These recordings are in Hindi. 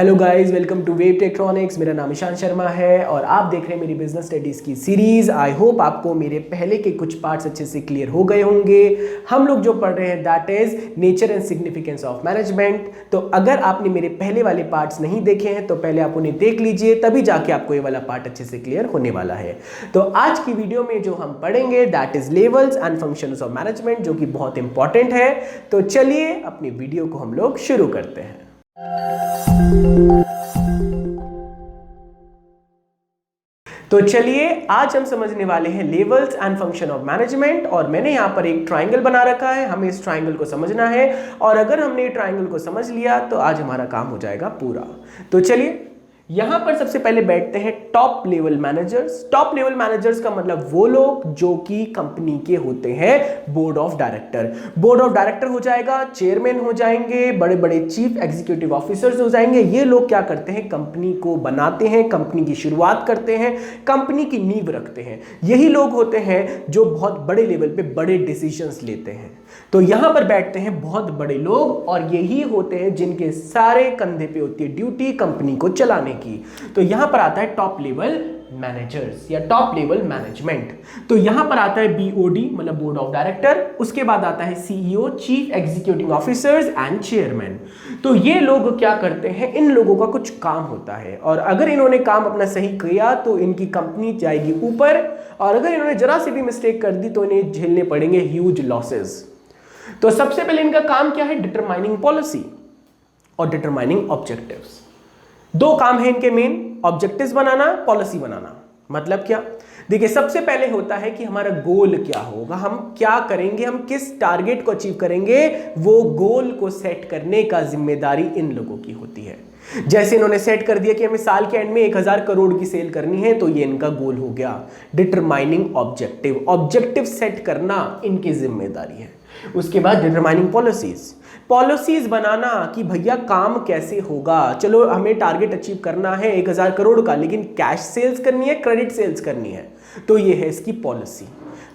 Hello guys, welcome to Wave Tektronix. मेरा नाम ईशान शर्मा है और आप देख रहे हैं मेरी बिजनेस स्टडीज़ की सीरीज़। आई होप आपको मेरे पहले के कुछ पार्ट्स अच्छे से क्लियर हो गए होंगे। हम लोग जो पढ़ रहे हैं that is nature and significance of management. तो अगर आपने मेरे पहले वाले पार्ट्स नहीं देखे हैं तो पहले आप उन्हें देख लीजिए, तभी जाके आपको ये वाला पार्ट अच्छे से क्लियर होने वाला है। तो आज की वीडियो में जो हम पढ़ेंगे that is levels and functions of management, जो कि बहुत इंपॉर्टेंट है। तो चलिए अपनी वीडियो को हम लोग शुरू करते हैं। तो चलिए आज हम समझने वाले हैं levels and function of management. और मैंने यहाँ पर एक ट्राइंगल बना रखा है, हमें इस ट्राइंगल को समझना है और अगर हमने ट्राइंगल को समझ लिया तो आज हमारा काम हो जाएगा पूरा। तो चलिए यहां पर सबसे पहले बैठते हैं top level managers. Top level managers का मतलब वो लोग जो कि कंपनी के होते हैं board of director. Board of director हो जाएगा, चेयरमैन हो जाएंगे, बड़े बड़े चीफ एग्जीक्यूटिव ऑफिसर्स हो जाएंगे। ये लोग क्या करते हैं, कंपनी को बनाते हैं, कंपनी की शुरुआत करते हैं, कंपनी की नींव रखते हैं। यही लोग होते हैं जो बहुत बड़े लेवल पे बड़े डिसीजंस लेते हैं। तो यहां पर बैठते हैं बहुत बड़े लोग और यही होते हैं जिनके सारे कंधे पे होती है ड्यूटी कंपनी को चलाने की। तो यहां पर आता है टॉप लेवल मैनेजर्स या टॉप लेवल मैनेजमेंट। तो यहां पर आता है बीओडी मतलब बोर्ड ऑफ डायरेक्टर, उसके बाद आता है CEO chief executive officers and chairman. तो ये लोग क्या करते हैं, इन लोगों का कुछ काम होता है और अगर इन्होंने काम अपना सही किया तो इनकी कंपनी जाएगी ऊपर, और अगर इन्होंने जरा सी भी मिस्टेक कर दी तो इन्हें झेलने पड़ेंगे ह्यूज लॉसेस। तो सबसे पहले इनका काम क्या है, डिटरमाइनिंग पॉलिसी और डिटरमाइनिंग ऑब्जेक्टिव्स। दो काम है इनके मेन, ऑब्जेक्टिव्स बनाना, पॉलिसी बनाना। मतलब क्या, देखिए सबसे पहले होता है कि हमारा गोल क्या होगा, हम क्या करेंगे, हम किस टारगेट को अचीव करेंगे, वो गोल को सेट करने का जिम्मेदारी इन लोगों की होती है। जैसे इन्होंने सेट कर दिया कि हमें साल के एंड में 1000 करोड़ की सेल करनी है, तो ये इनका गोल हो गया। डिटरमाइनिंग ऑब्जेक्टिव, ऑब्जेक्टिव सेट करना इनकी जिम्मेदारी है। उसके बाद डिटरमाइनिंग पॉलिसीज, पॉलिसीज बनाना कि भैया काम कैसे होगा। चलो हमें टारगेट अचीव करना है 1000 करोड़ का, लेकिन कैश सेल्स करनी है, क्रेडिट सेल्स करनी है, तो ये है इसकी पॉलिसी।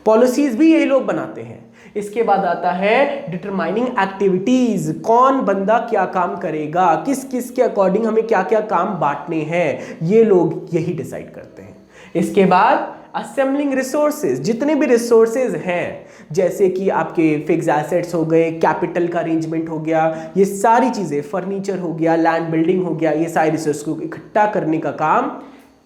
पॉलिसीज भी यही लोग बनाते हैं। इसके बाद आता है डिटरमाइनिंग एक्टिविटीज, कौन बंदा क्या काम करेगा, किस किस के अकॉर्डिंग हमें क्या क्या काम बांटने हैं, ये लोग यही डिसाइड करते हैं। इसके बाद असेंबलिंग रिसोर्सेज, जितने भी रिसोर्सेज हैं जैसे कि आपके फिक्स एसेट्स हो गए, कैपिटल का अरेंजमेंट हो गया, ये सारी चीजें, फर्नीचर हो गया, लैंड बिल्डिंग हो गया, ये सारे रिसोर्स को इकट्ठा करने का काम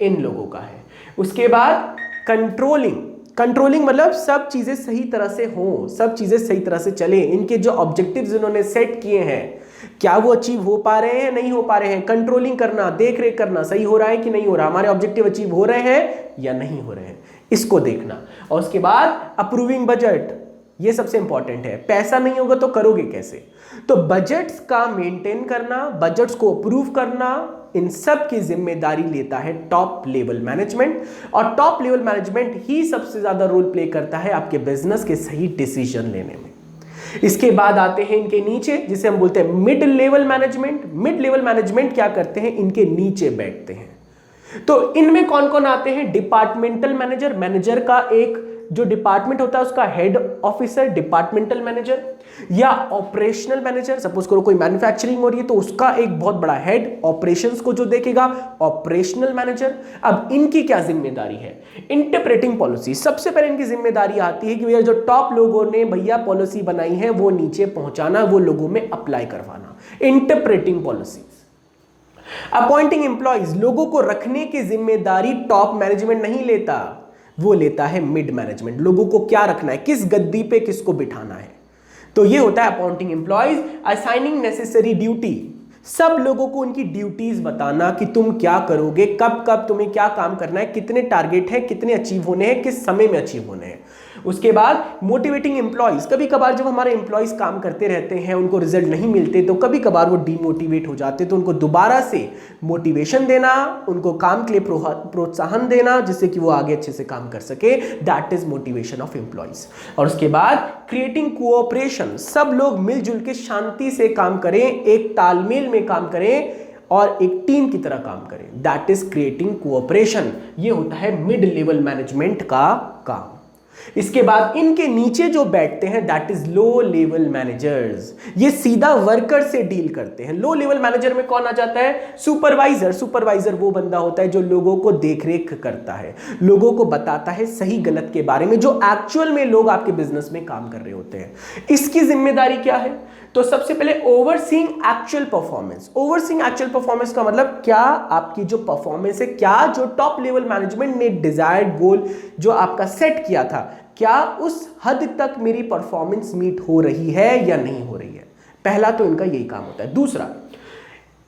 इन लोगों का है। उसके बाद कंट्रोलिंग, कंट्रोलिंग मतलब सब चीजें सही तरह से हों, सब चीजें सही तरह से चलें, इनके जो ऑब्जेक्टिव्स इन्होंने सेट किए हैं क्या वो अचीव हो पा रहे हैं, नहीं हो पा रहे हैं। कंट्रोलिंग करना, देख रेख करना, सही हो रहा है कि नहीं हो रहा, हमारे ऑब्जेक्टिव अचीव हो रहे हैं या नहीं हो रहे हैं, इसको देखना। और उसके बाद अप्रूविंग बजट, ये सबसे इंपॉर्टेंट है। पैसा नहीं होगा तो करोगे कैसे, तो बजट्स का मेंटेन करना, बजट्स को अप्रूव करना, इन सब की जिम्मेदारी लेता है टॉप लेवल मैनेजमेंट। और टॉप लेवल मैनेजमेंट ही सबसे ज्यादा रोल प्ले करता है आपके बिजनेस के सही डिसीजन लेने में। इसके बाद आते हैं इनके नीचे, जिसे हम बोलते हैं mid level management. Mid level management क्या करते हैं, इनके नीचे बैठते हैं। तो इनमें कौन कौन आते हैं, डिपार्टमेंटल मैनेजर, मैनेजर का एक जो डिपार्टमेंट होता है उसका हेड ऑफिसर डिपार्टमेंटल मैनेजर, या ऑपरेशनल मैनेजर, सपोज करो कोई मैन्युफैक्चरिंग हो रही है तो उसका एक बहुत बड़ा हेड ऑपरेशंस को जो देखेगा, ऑपरेशनल मैनेजर। अब इनकी क्या जिम्मेदारी है, इंटरप्रेटिंग पॉलिसी। सबसे पहले इनकी जिम्मेदारी आती है कि भैया जो टॉप लोगों ने भैया पॉलिसी बनाई है वो नीचे पहुंचाना, वो लोगों में अप्लाई करवाना, इंटरप्रेटिंग पॉलिसी। अपॉइंटिंग एम्प्लॉइज, लोगों को रखने की जिम्मेदारी टॉप मैनेजमेंट नहीं लेता, वो लेता है मिड मैनेजमेंट। लोगों को क्या रखना है, किस गद्दी पे किसको बिठाना है, तो ये होता है appointing employees. Assigning necessary duty, सब लोगों को उनकी ड्यूटीज बताना कि तुम क्या करोगे, कब कब तुम्हें क्या काम करना है, कितने टारगेट है, कितने अचीव होने हैं, किस समय में अचीव होने हैं। उसके बाद मोटिवेटिंग एम्प्लॉइज, कभी कभार जब हमारे एम्प्लॉइज काम करते रहते हैं, उनको रिजल्ट नहीं मिलते तो कभी कभार वो डीमोटिवेट हो जाते, तो उनको दोबारा से मोटिवेशन देना, उनको काम के लिए प्रोत्साहन देना जिससे कि वो आगे अच्छे से काम कर सके, that is motivation of employees. और उसके बाद क्रिएटिंग कोऑपरेशन, सब लोग मिलजुल के शांति से काम करें, एक तालमेल में काम करें और एक टीम की तरह काम करें, दैट इज क्रिएटिंग कोऑपरेशन। ये होता है मिड लेवल मैनेजमेंट का काम। इसके बाद इनके नीचे जो बैठते हैं that is low level managers. ये सीधा वर्कर से डील करते हैं। लो लेवल मैनेजर में कौन आ जाता है? सुपरवाइजर। सुपरवाइजर वो बंदा होता है जो लोगों को देखरेख करता है, लोगों को बताता है सही गलत के बारे में, जो एक्चुअल में लोग आपके बिजनेस में काम कर रहे होते हैं। इसकी जिम्मेदारी क्या है? तो सबसे पहले overseeing actual performance. Overseeing actual performance का मतलब क्या आपकी जो परफॉर्मेंस है, क्या जो टॉप लेवल मैनेजमेंट ने डिजायर्ड गोल जो आपका सेट किया था, क्या उस हद तक मेरी परफॉर्मेंस मीट हो रही है या नहीं हो रही है। पहला तो इनका यही काम होता है। दूसरा,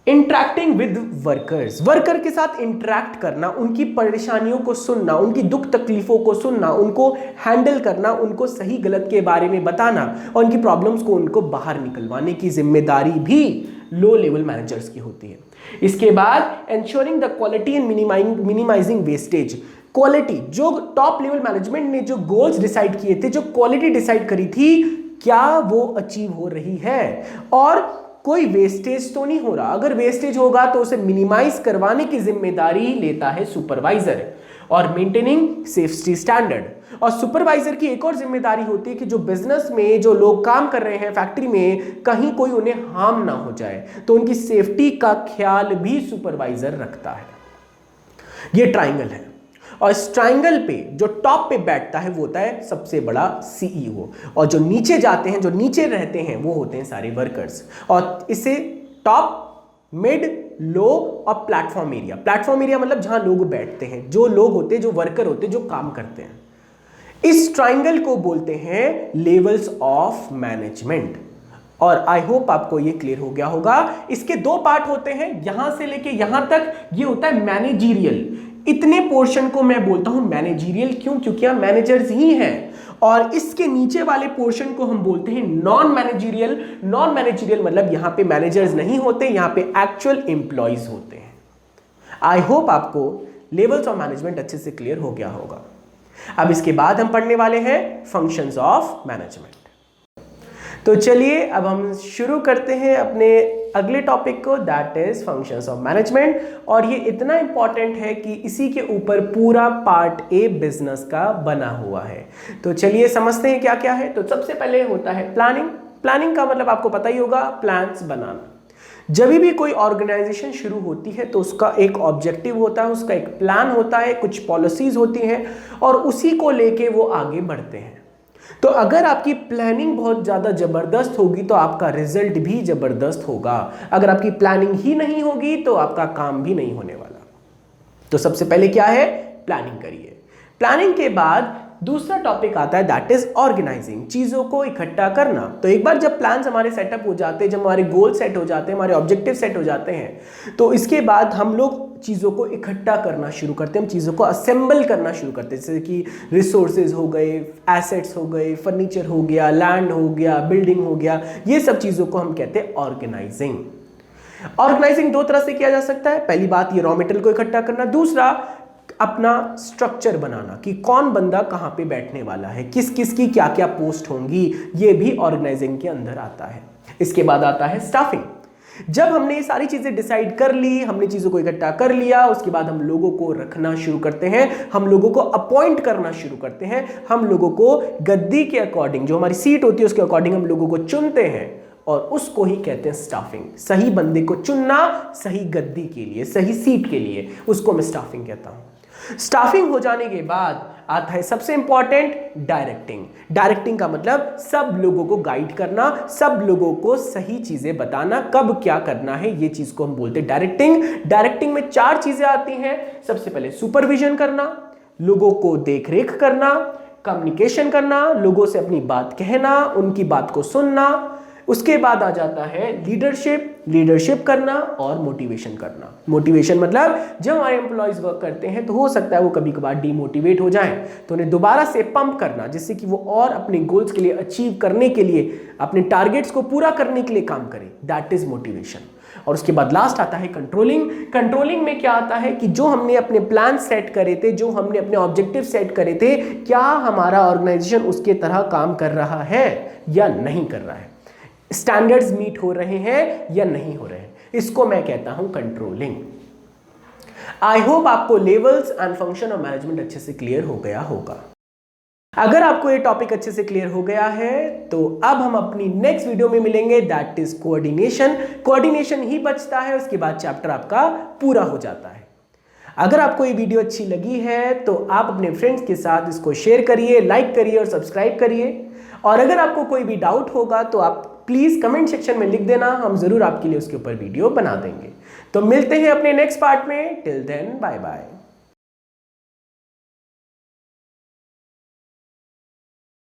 इंटरेक्टिंग विद वर्कर्स। वर्कर के साथ इंटरेक्ट करना, उनकी परेशानियों को सुनना, उनकी दुख तकलीफों को सुनना, उनको हैंडल करना, उनको सही गलत के बारे में बताना और उनकी प्रॉब्लम्स को उनको बाहर निकलवाने की जिम्मेदारी भी लो लेवल मैनेजर्स की होती है। इसके बाद ensuring the quality and minimising wastage. Quality, जो टॉप लेवल मैनेजमेंट ने जो गोल्स डिसाइड किए थे, जो क्वालिटी डिसाइड करी थी, क्या वो अचीव हो रही है और कोई वेस्टेज तो नहीं हो रहा। अगर वेस्टेज होगा तो उसे मिनिमाइज करवाने की जिम्मेदारी लेता है सुपरवाइजर। और मेंटेनिंग सेफ्टी स्टैंडर्ड। और सुपरवाइजर की एक और जिम्मेदारी होती है कि जो बिजनेस में जो लोग काम कर रहे हैं फैक्ट्री में, कहीं कोई उन्हें हार्म ना हो जाए, तो उनकी सेफ्टी का ख्याल भी सुपरवाइजर रखता है। ये ट्राइंगल है और इस ट्राइंगल पे जो टॉप पे बैठता है वो होता है सबसे बड़ा सीईओ, और जो नीचे जाते हैं, जो नीचे रहते हैं, वो होते हैं सारे वर्कर्स। और इसे टॉप, मिड, लो और प्लेटफॉर्म एरिया। प्लेटफॉर्म एरिया मतलब जहां लोग बैठते हैं, जो लोग होते हैं, जो वर्कर होते हैं, जो काम करते हैं। इस ट्राइंगल को बोलते हैं लेवल्स ऑफ मैनेजमेंट। और आई होप आपको ये क्लियर हो गया होगा। इसके दो पार्ट होते हैं, यहां से लेके यहां तक ये होता है मैनेजीरियल। इतने पोर्शन को मैं बोलता हूं मैनेजीरियल, क्यों? क्योंकि हम मैनेजर्स ही हैं। और इसके नीचे वाले पोर्शन को हम बोलते हैं नॉन मैनेजीरियल। नॉन मैनेजीरियल मतलब यहां पे मैनेजर्स नहीं होते, यहां पे एक्चुअल एम्प्लॉइज होते हैं। आई होप आपको लेवल्स ऑफ मैनेजमेंट अच्छे से क्लियर हो गया होगा। अब इसके बाद हम पढ़ने वाले हैं फंक्शंस ऑफ मैनेजमेंट। तो चलिए अब हम शुरू करते हैं अपने अगले टॉपिक को, that is functions of management. और ये इतना इंपॉर्टेंट है कि इसी के ऊपर पूरा पार्ट ए बिजनेस का बना हुआ है। तो चलिए समझते हैं क्या क्या है। तो सबसे पहले होता है प्लानिंग। प्लानिंग का मतलब आपको पता ही होगा, प्लान्स बनाना। जब भी कोई ऑर्गेनाइजेशन शुरू होती है तो उसका एक ऑब्जेक्टिव होता है, उसका एक प्लान होता है, कुछ पॉलिसीज होती हैं और उसी को लेके वो आगे बढ़ते हैं। तो अगर आपकी प्लानिंग बहुत ज़्यादा ज़बरदस्त होगी तो आपका रिजल्ट भी ज़बरदस्त होगा। अगर आपकी प्लानिंग ही नहीं होगी तो आपका काम भी नहीं होने वाला। तो सबसे पहले क्या है? प्लानिंग करिए। प्लानिंग के बाद दूसरा टॉपिक आता है दैट इज ऑर्गेनाइजिंग, चीज़ों को इकट्ठा करना। तो एक बार जब प्लान्स हमारे सेटअप हो जाते हैं, जब हमारे गोल सेट हो जाते हैं, हमारे ऑब्जेक्टिव सेट हो जाते हैं, तो इसके बाद हम लोग चीज़ों को इकट्ठा करना शुरू करते हैं, हम चीज़ों को असेंबल करना शुरू करते हैं। जैसे कि रिसोर्सेज हो गए, एसेट्स हो गए, फर्नीचर हो गया, लैंड हो गया, बिल्डिंग हो गया, ये सब चीज़ों को हम कहते हैं ऑर्गेनाइजिंग। ऑर्गेनाइजिंग दो तरह से किया जा सकता है। पहली बात ये रॉ मटेरियल को इकट्ठा करना, दूसरा अपना स्ट्रक्चर बनाना कि कौन बंदा कहाँ पे बैठने वाला है, किस किस की क्या क्या पोस्ट होंगी, ये भी ऑर्गेनाइजिंग के अंदर आता है। इसके बाद आता है स्टाफिंग। जब हमने ये सारी चीजें डिसाइड कर ली, हमने चीजों को इकट्ठा कर लिया, उसके बाद हम लोगों को रखना शुरू करते हैं, हम लोगों को अपॉइंट करना शुरू करते हैं, हम लोगों को गद्दी के अकॉर्डिंग, जो हमारी सीट होती है उसके अकॉर्डिंग हम लोगों को चुनते हैं और उसको ही कहते हैं स्टाफिंग। सही बंदे को चुनना सही गद्दी के लिए, सही सीट के लिए, उसको मैं स्टाफिंग कहता हूं। स्टाफिंग हो जाने के बाद आता है सबसे इंपॉर्टेंट डायरेक्टिंग। डायरेक्टिंग का मतलब सब लोगों को गाइड करना, सब लोगों को सही चीजें बताना, कब क्या करना है, ये चीज को हम बोलते हैं डायरेक्टिंग। डायरेक्टिंग में 4 चीजें आती हैं। सबसे पहले सुपरविजन करना, लोगों को देखरेख करना, कम्युनिकेशन करना, लोगों से अपनी बात कहना, उनकी बात को सुनना। उसके बाद आ जाता है लीडरशिप, लीडरशिप करना और मोटिवेशन करना। मोटिवेशन मतलब जब हमारे एम्प्लॉयज वर्क करते हैं तो हो सकता है वो कभी कभार डीमोटिवेट हो जाएं, तो उन्हें दोबारा से पंप करना जिससे कि वो और अपने गोल्स के लिए अचीव करने के लिए, अपने टारगेट्स को पूरा करने के लिए काम करें, दैट इज मोटिवेशन। और उसके बाद लास्ट आता है कंट्रोलिंग। कंट्रोलिंग में क्या आता है कि जो हमने अपने प्लान सेट करे थे, जो हमने अपने ऑब्जेक्टिव सेट करे थे, क्या हमारा ऑर्गेनाइजेशन उसके तरह काम कर रहा है या नहीं कर रहा है, स्टैंडर्ड्स मीट हो रहे हैं या नहीं हो रहे हैं, इसको मैं कहता हूं कंट्रोलिंग। आई होप आपको levels and function of management अच्छे से क्लियर हो गया होगा। अगर आपको ये टॉपिक अच्छे से क्लियर हो गया है तो अब हम अपनी नेक्स्ट वीडियो में मिलेंगे, दैट इज कोऑर्डिनेशन। कोऑर्डिनेशन ही बचता है, उसके बाद चैप्टर आपका पूरा हो जाता है। अगर आपको ये वीडियो अच्छी लगी है तो आप अपने फ्रेंड्स के साथ इसको शेयर करिए, लाइक करिए और सब्सक्राइब करिए। और अगर आपको कोई भी डाउट होगा तो आप प्लीज कमेंट सेक्शन में लिख देना, हम जरूर आपके लिए उसके ऊपर वीडियो बना देंगे। तो मिलते हैं अपने नेक्स्ट पार्ट में। Till then bye bye.